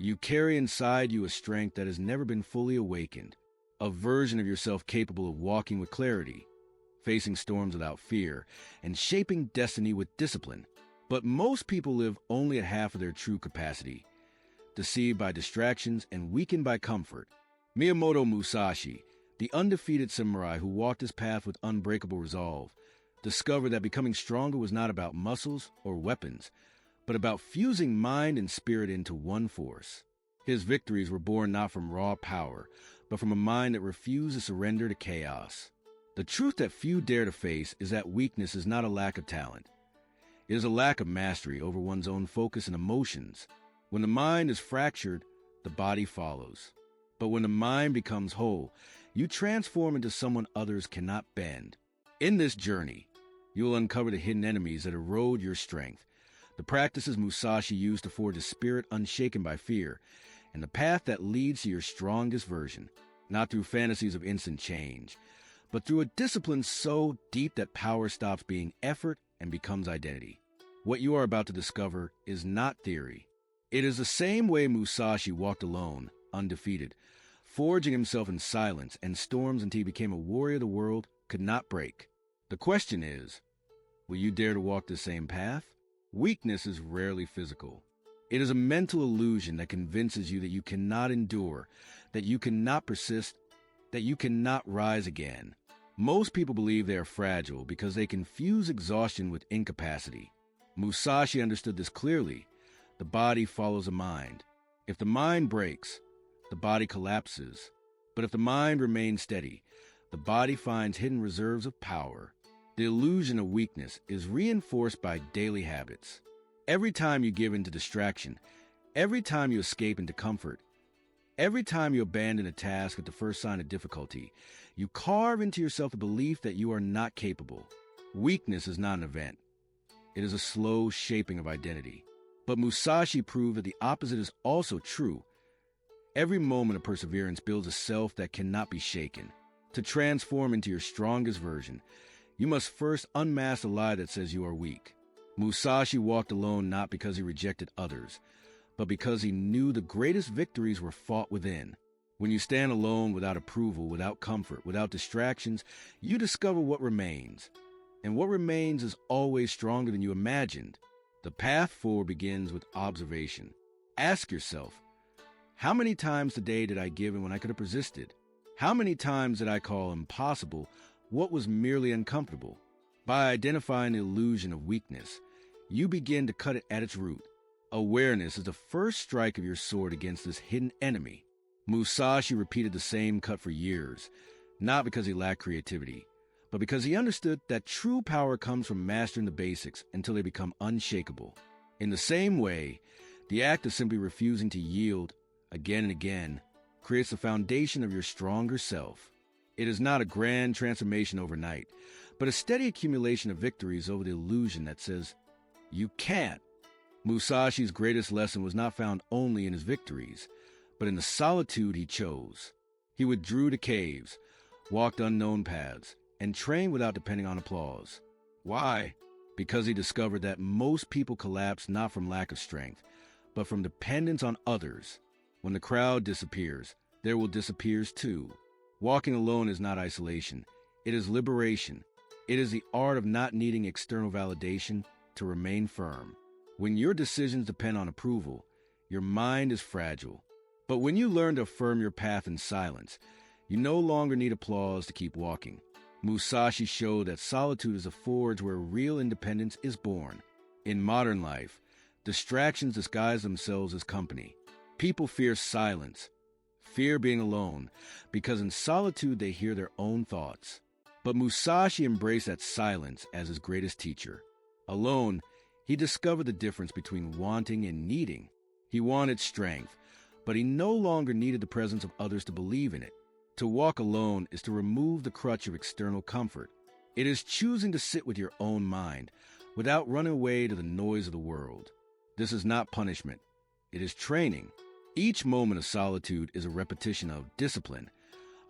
You carry inside you a strength that has never been fully awakened, a version of yourself capable of walking with clarity, facing storms without fear, and shaping destiny with discipline. But most people live only at half of their true capacity, deceived by distractions and weakened by comfort. Miyamoto Musashi, the undefeated samurai who walked his path with unbreakable resolve, discovered that becoming stronger was not about muscles or weapons, but about fusing mind and spirit into one force. His victories were born not from raw power, but from a mind that refused to surrender to chaos. The truth that few dare to face is that weakness is not a lack of talent. It is a lack of mastery over one's own focus and emotions. When the mind is fractured, the body follows. But when the mind becomes whole, you transform into someone others cannot bend. In this journey, you will uncover the hidden enemies that erode your strength, the practices Musashi used to forge a spirit unshaken by fear, and the path that leads to your strongest version, not through fantasies of instant change, but through a discipline so deep that power stops being effort and becomes identity. What you are about to discover is not theory. It is the same way Musashi walked alone, undefeated, forging himself in silence and storms until he became a warrior the world could not break. The question is, will you dare to walk the same path? Weakness is rarely physical. It is a mental illusion that convinces you that you cannot endure, that you cannot persist, that you cannot rise again. Most people believe they are fragile because they confuse exhaustion with incapacity. Musashi understood this clearly. The body follows the mind. If the mind breaks, the body collapses. But if the mind remains steady, the body finds hidden reserves of power. The illusion of weakness is reinforced by daily habits. Every time you give in to distraction, every time you escape into comfort, every time you abandon a task at the first sign of difficulty, you carve into yourself the belief that you are not capable. Weakness is not an event. It is a slow shaping of identity. But Musashi proved that the opposite is also true. Every moment of perseverance builds a self that cannot be shaken. To transform into your strongest version, you must first unmask the lie that says you are weak. Musashi walked alone not because he rejected others, but because he knew the greatest victories were fought within. When you stand alone without approval, without comfort, without distractions, you discover what remains. And what remains is always stronger than you imagined. The path forward begins with observation. Ask yourself, how many times today did I give in when I could have persisted? How many times did I call impossible what was merely uncomfortable? By identifying the illusion of weakness, you begin to cut it at its root. Awareness is the first strike of your sword against this hidden enemy. Musashi repeated the same cut for years, not because he lacked creativity, but because he understood that true power comes from mastering the basics until they become unshakable. In the same way, the act of simply refusing to yield again and again creates the foundation of your stronger self. It is not a grand transformation overnight, but a steady accumulation of victories over the illusion that says, you can't. Musashi's greatest lesson was not found only in his victories, but in the solitude he chose. He withdrew to caves, walked unknown paths, and trained without depending on applause. Why? Because he discovered that most people collapse not from lack of strength, but from dependence on others. When the crowd disappears, there will disappear too. Walking alone is not isolation. It is liberation. It is the art of not needing external validation to remain firm. When your decisions depend on approval, your mind is fragile. But when you learn to affirm your path in silence, you no longer need applause to keep walking. Musashi showed that solitude is a forge where real independence is born. In modern life, distractions disguise themselves as company. People fear silence, fear being alone, because in solitude they hear their own thoughts. But Musashi embraced that silence as his greatest teacher. Alone, he discovered the difference between wanting and needing. He wanted strength, but he no longer needed the presence of others to believe in it. To walk alone is to remove the crutch of external comfort. It is choosing to sit with your own mind without running away to the noise of the world. This is not punishment. It is training. Each moment of solitude is a repetition of discipline,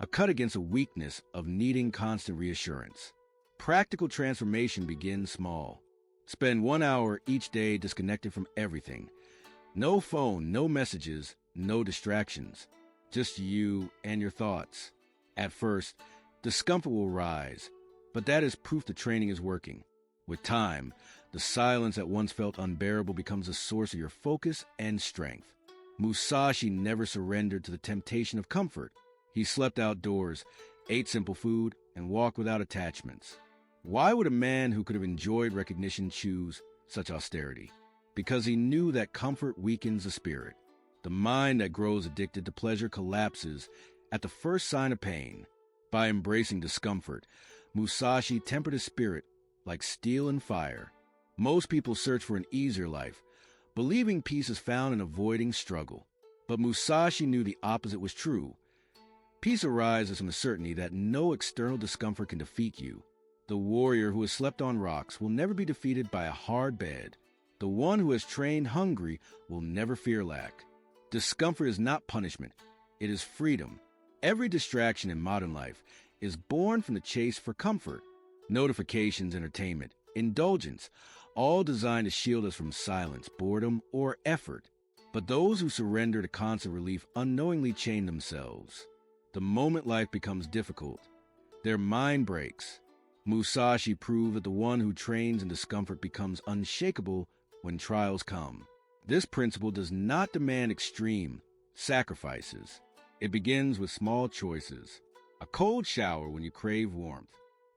a cut against a weakness of needing constant reassurance. Practical transformation begins small. Spend 1 hour each day disconnected from everything. No phone, no messages, no distractions, just you and your thoughts. At first, discomfort will rise, but that is proof the training is working. With time, the silence that once felt unbearable becomes a source of your focus and strength. Musashi never surrendered to the temptation of comfort. He slept outdoors, ate simple food, and walked without attachments. Why would a man who could have enjoyed recognition choose such austerity? Because he knew that comfort weakens the spirit. The mind that grows addicted to pleasure collapses at the first sign of pain. By embracing discomfort, Musashi tempered his spirit like steel and fire. Most people search for an easier life, believing peace is found in avoiding struggle. But Musashi knew the opposite was true. Peace arises from the certainty that no external discomfort can defeat you. The warrior who has slept on rocks will never be defeated by a hard bed. The one who has trained hungry will never fear lack. Discomfort is not punishment. It is freedom. Every distraction in modern life is born from the chase for comfort. Notifications, entertainment, indulgence, all designed to shield us from silence, boredom, or effort. But those who surrender to constant relief unknowingly chain themselves. The moment life becomes difficult, their mind breaks. Musashi proved that the one who trains in discomfort becomes unshakable when trials come. This principle does not demand extreme sacrifices. It begins with small choices. A cold shower when you crave warmth.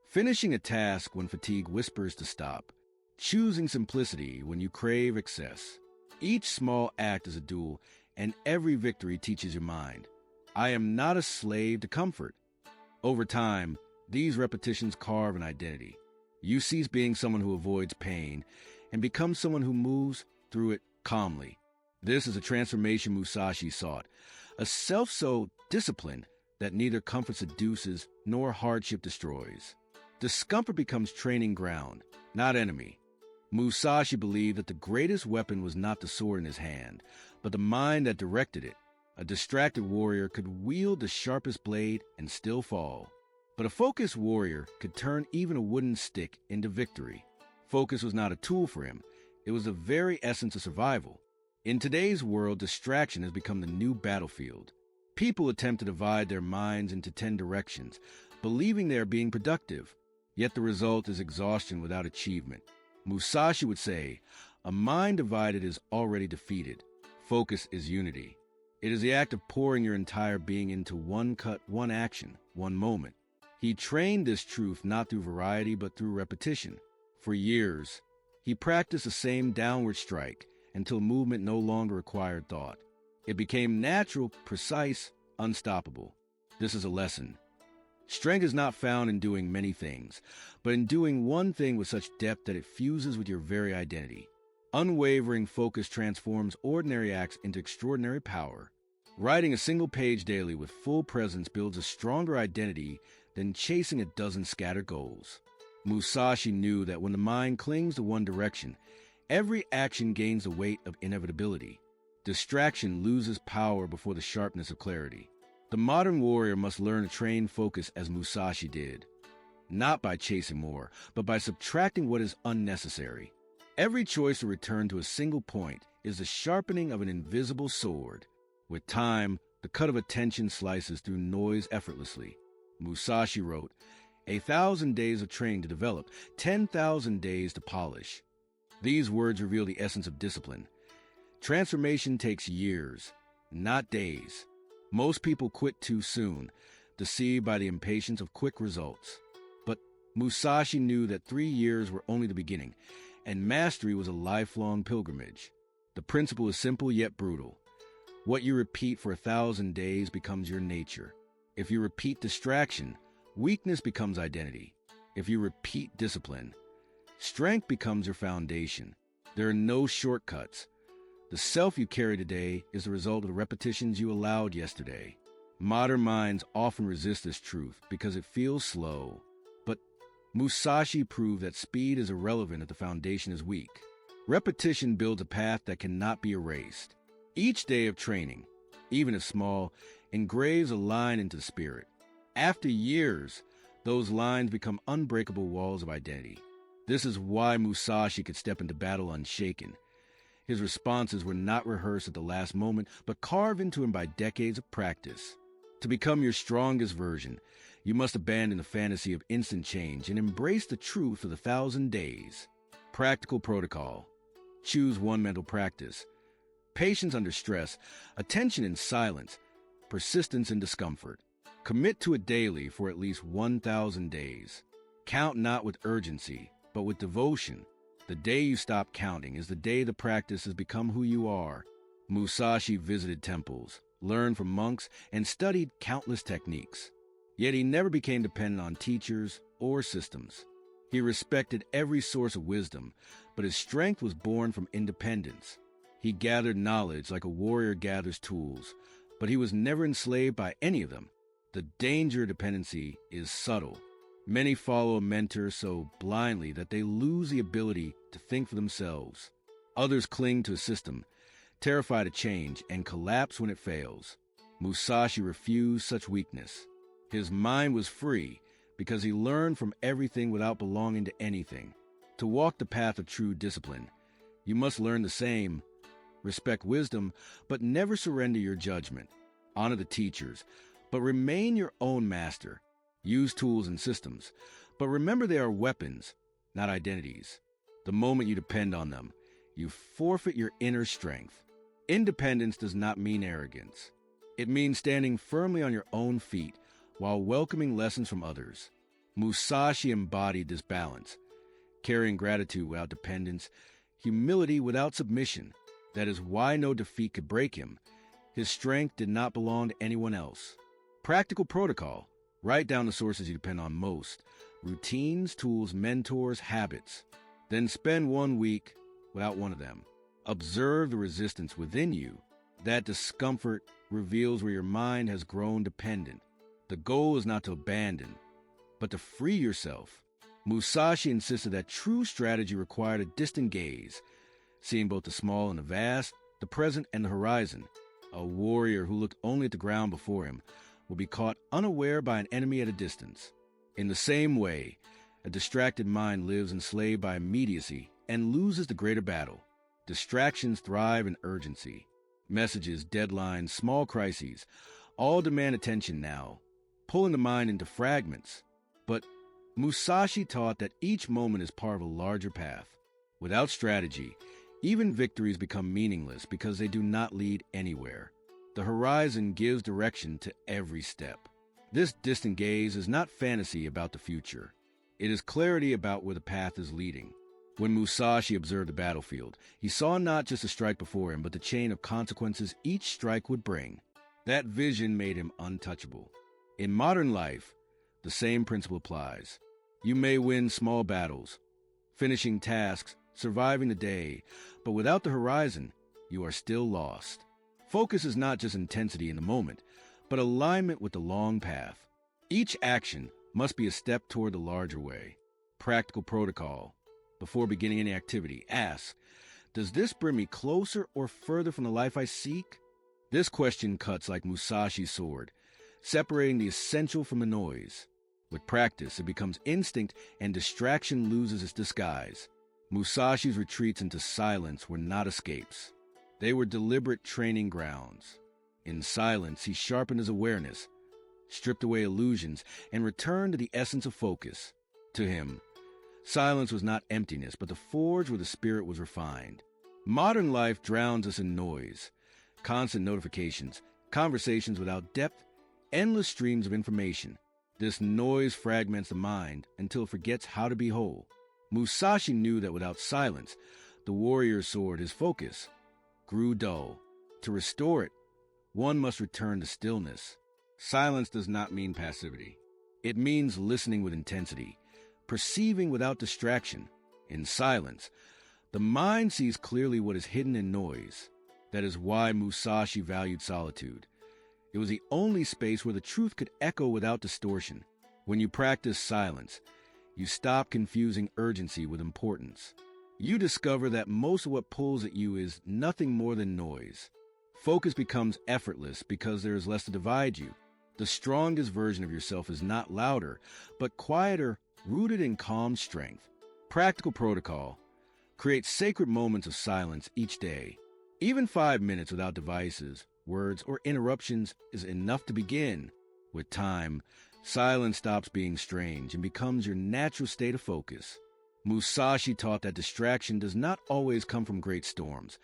Finishing a task when fatigue whispers to stop. Choosing simplicity when you crave excess. Each small act is a duel, and every victory teaches your mind, I am not a slave to comfort. Over time, these repetitions carve an identity. You cease being someone who avoids pain and become someone who moves through it calmly. This is a transformation Musashi sought, a self-so discipline that neither comfort seduces nor hardship destroys. Discomfort becomes training ground, not enemy. Musashi believed that the greatest weapon was not the sword in his hand, but the mind that directed it. A distracted warrior could wield the sharpest blade and still fall. But a focused warrior could turn even a wooden stick into victory. Focus was not a tool for him. It was the very essence of survival. In today's world, distraction has become the new battlefield. People attempt to divide their minds into 10 directions, believing they are being productive. Yet the result is exhaustion without achievement. Musashi would say, a mind divided is already defeated. Focus is unity. It is the act of pouring your entire being into one cut, one action, one moment. He trained this truth not through variety but through repetition. For years, he practiced the same downward strike until movement no longer required thought. It became natural, precise, unstoppable. This is a lesson. Strength is not found in doing many things, but in doing one thing with such depth that it fuses with your very identity. Unwavering focus transforms ordinary acts into extraordinary power. Writing a single page daily with full presence builds a stronger identity than chasing a dozen scattered goals. Musashi knew that when the mind clings to one direction, every action gains the weight of inevitability. Distraction loses power before the sharpness of clarity. The modern warrior must learn to train focus as Musashi did, not by chasing more, but by subtracting what is unnecessary. Every choice to return to a single point is the sharpening of an invisible sword. With time, the cut of attention slices through noise effortlessly. Musashi wrote, 1,000 days of training to develop, 10,000 days to polish. These words reveal the essence of discipline. Transformation takes years, not days. Most people quit too soon, deceived by the impatience of quick results. But Musashi knew that 3 years were only the beginning, and mastery was a lifelong pilgrimage. The principle is simple yet brutal. What you repeat for 1,000 days becomes your nature. If you repeat distraction, weakness becomes identity. If you repeat discipline, strength becomes your foundation. There are no shortcuts. The self you carry today is the result of the repetitions you allowed yesterday. Modern minds often resist this truth because it feels slow. But Musashi proved that speed is irrelevant if the foundation is weak. Repetition builds a path that cannot be erased. Each day of training, even if small, engraves a line into the spirit. After years, those lines become unbreakable walls of identity. This is why Musashi could step into battle unshaken. His responses were not rehearsed at the last moment, but carved into him by decades of practice. To become your strongest version, you must abandon the fantasy of instant change and embrace the truth of the 1,000 days. Practical protocol. Choose one mental practice. Patience under stress, attention in silence, persistence in discomfort. Commit to it daily for at least 1,000 days. Count not with urgency, but with devotion. The day you stop counting is the day the practice has become who you are. Musashi visited temples, learned from monks, and studied countless techniques. Yet he never became dependent on teachers or systems. He respected every source of wisdom, but his strength was born from independence. He gathered knowledge like a warrior gathers tools, but he was never enslaved by any of them. The danger of dependency is subtle. Many follow a mentor so blindly that they lose the ability to think for themselves. Others cling to a system, terrified of change, and collapse when it fails. Musashi refused such weakness. His mind was free because he learned from everything without belonging to anything. To walk the path of true discipline, you must learn the same. Respect wisdom, but never surrender your judgment. Honor the teachers, but remain your own master. Use tools and systems, but remember they are weapons, not identities. The moment you depend on them, you forfeit your inner strength. Independence does not mean arrogance. It means standing firmly on your own feet while welcoming lessons from others. Musashi embodied this balance, carrying gratitude without dependence, humility without submission. That is why no defeat could break him. His strength did not belong to anyone else. Practical protocol. Write down the sources you depend on most. Routines, tools, mentors, habits. Then spend 1 week without one of them. Observe the resistance within you. That discomfort reveals where your mind has grown dependent. The goal is not to abandon, but to free yourself. Musashi insisted that true strategy required a distant gaze, seeing both the small and the vast, the present and the horizon. A warrior who looked only at the ground before him will be caught unaware by an enemy at a distance. In the same way, a distracted mind lives enslaved by immediacy and loses the greater battle. Distractions thrive in urgency. Messages, deadlines, small crises, all demand attention now, pulling the mind into fragments. But Musashi taught that each moment is part of a larger path. Without strategy, even victories become meaningless because they do not lead anywhere. The horizon gives direction to every step. This distant gaze is not fantasy about the future. It is clarity about where the path is leading. When Musashi observed the battlefield, he saw not just a strike before him, but the chain of consequences each strike would bring. That vision made him untouchable. In modern life, the same principle applies. You may win small battles, finishing tasks, surviving the day, but without the horizon, you are still lost. Focus is not just intensity in the moment, but alignment with the long path. Each action must be a step toward the larger way. Practical protocol. Before beginning any activity, ask, does this bring me closer or further from the life I seek? This question cuts like Musashi's sword, separating the essential from the noise. With practice, it becomes instinct and distraction loses its disguise. Musashi's retreats into silence were not escapes. They were deliberate training grounds. In silence, he sharpened his awareness, stripped away illusions, and returned to the essence of focus. To him, silence was not emptiness, but the forge where the spirit was refined. Modern life drowns us in noise, constant notifications, conversations without depth, endless streams of information. This noise fragments the mind until it forgets how to be whole. Musashi knew that without silence, the warrior's sword, his focus, grew dull. To restore it, one must return to stillness. Silence does not mean passivity. It means listening with intensity, perceiving without distraction. In silence, the mind sees clearly what is hidden in noise. That is why Musashi valued solitude. It was the only space where the truth could echo without distortion. When you practice silence, you stop confusing urgency with importance. You discover that most of what pulls at you is nothing more than noise. Focus becomes effortless because there is less to divide you. The strongest version of yourself is not louder, but quieter, rooted in calm strength. Practical protocol. Create sacred moments of silence each day. Even 5 minutes without devices, words, or interruptions is enough to begin. With time, silence stops being strange and becomes your natural state of focus. Musashi taught that distraction does not always come from great storms.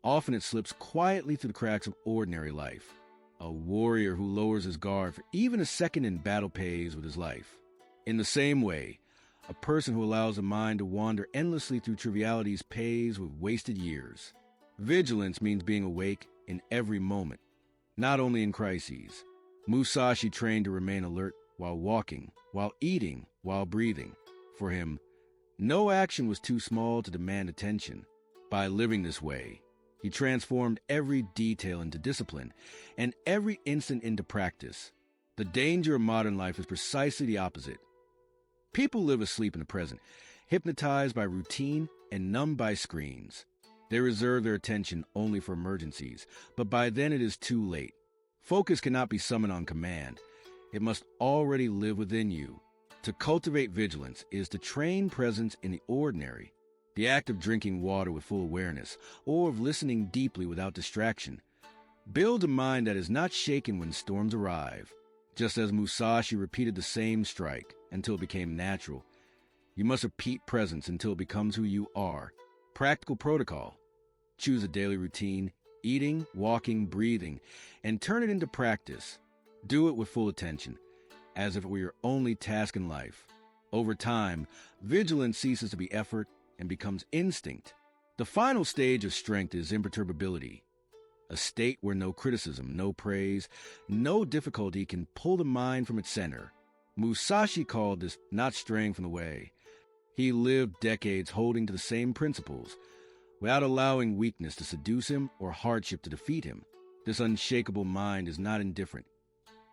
Often it slips quietly through the cracks of ordinary life. A warrior who lowers his guard for even a second in battle pays with his life. In the same way, a person who allows the mind to wander endlessly through trivialities pays with wasted years. Vigilance means being awake in every moment, not only in crises. Musashi trained to remain alert while walking, while eating, while breathing. For him, no action was too small to demand attention. By living this way, he transformed every detail into discipline and every instant into practice. The danger of modern life is precisely the opposite. People live asleep in the present, hypnotized by routine and numbed by screens. They reserve their attention only for emergencies, but by then it is too late. Focus cannot be summoned on command. It must already live within you. To cultivate vigilance is to train presence in the ordinary, the act of drinking water with full awareness, or of listening deeply without distraction. Build a mind that is not shaken when storms arrive. Just as Musashi repeated the same strike until it became natural, you must repeat presence until it becomes who you are. Practical protocol. Choose a daily routine, eating, walking, breathing, and turn it into practice. Do it with full attention, as if it were your only task in life. Over time, vigilance ceases to be effort and becomes instinct. The final stage of strength is imperturbability, a state where no criticism, no praise, no difficulty can pull the mind from its center. Musashi called this not straying from the way. He lived decades holding to the same principles, without allowing weakness to seduce him or hardship to defeat him. This unshakable mind is not indifferent.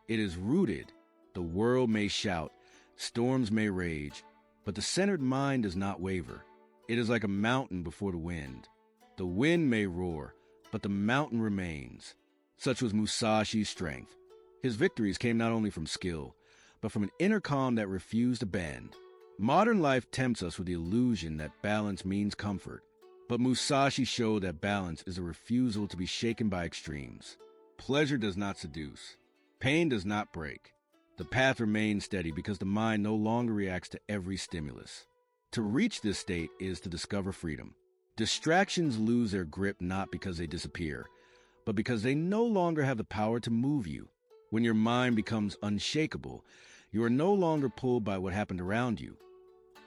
It is rooted. The world may shout, storms may rage, but the centered mind does not waver. It is like a mountain before the wind. The wind may roar, but the mountain remains. Such was Musashi's strength. His victories came not only from skill, but from an inner calm that refused to bend. Modern life tempts us with the illusion that balance means comfort, but Musashi showed that balance is a refusal to be shaken by extremes. Pleasure does not seduce. Pain does not break. The path remains steady because the mind no longer reacts to every stimulus. To reach this state is to discover freedom. Distractions lose their grip not because they disappear, but because they no longer have the power to move you. When your mind becomes unshakable, you are no longer pulled by what happened around you.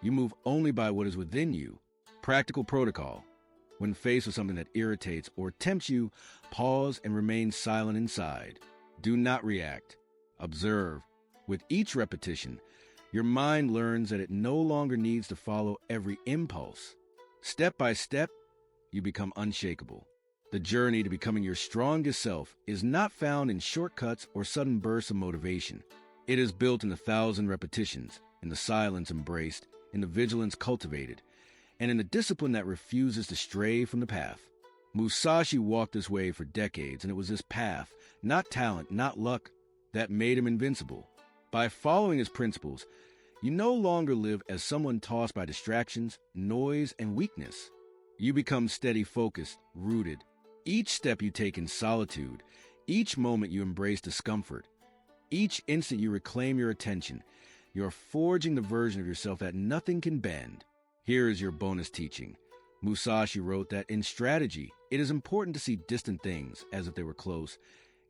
You move only by what is within you. Practical protocol. When faced with something that irritates or tempts you, pause and remain silent inside. Do not react. Observe. With each repetition, your mind learns that it no longer needs to follow every impulse. Step by step, you become unshakable. The journey to becoming your strongest self is not found in shortcuts or sudden bursts of motivation. It is built in 1,000 repetitions, in the silence embraced, in the vigilance cultivated, and in the discipline that refuses to stray from the path. Musashi walked this way for decades, and it was this path, not talent, not luck, that made him invincible. By following his principles, you no longer live as someone tossed by distractions, noise, and weakness. You become steady, focused, rooted. Each step you take in solitude, each moment you embrace discomfort, each instant you reclaim your attention, you're forging the version of yourself that nothing can bend. Here is your bonus teaching. Musashi wrote that in strategy, it is important to see distant things as if they were close,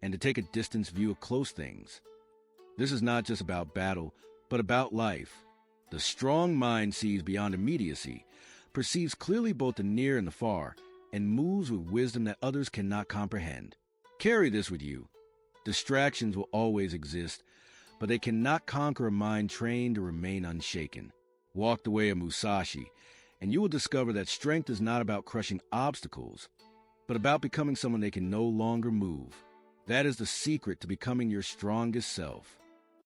and to take a distance view of close things. This is not just about battle, but about life. The strong mind sees beyond immediacy, perceives clearly both the near and the far, and moves with wisdom that others cannot comprehend. Carry this with you. Distractions will always exist, but they cannot conquer a mind trained to remain unshaken. Walk the way of Musashi, and you will discover that strength is not about crushing obstacles, but about becoming someone they can no longer move. That is the secret to becoming your strongest self.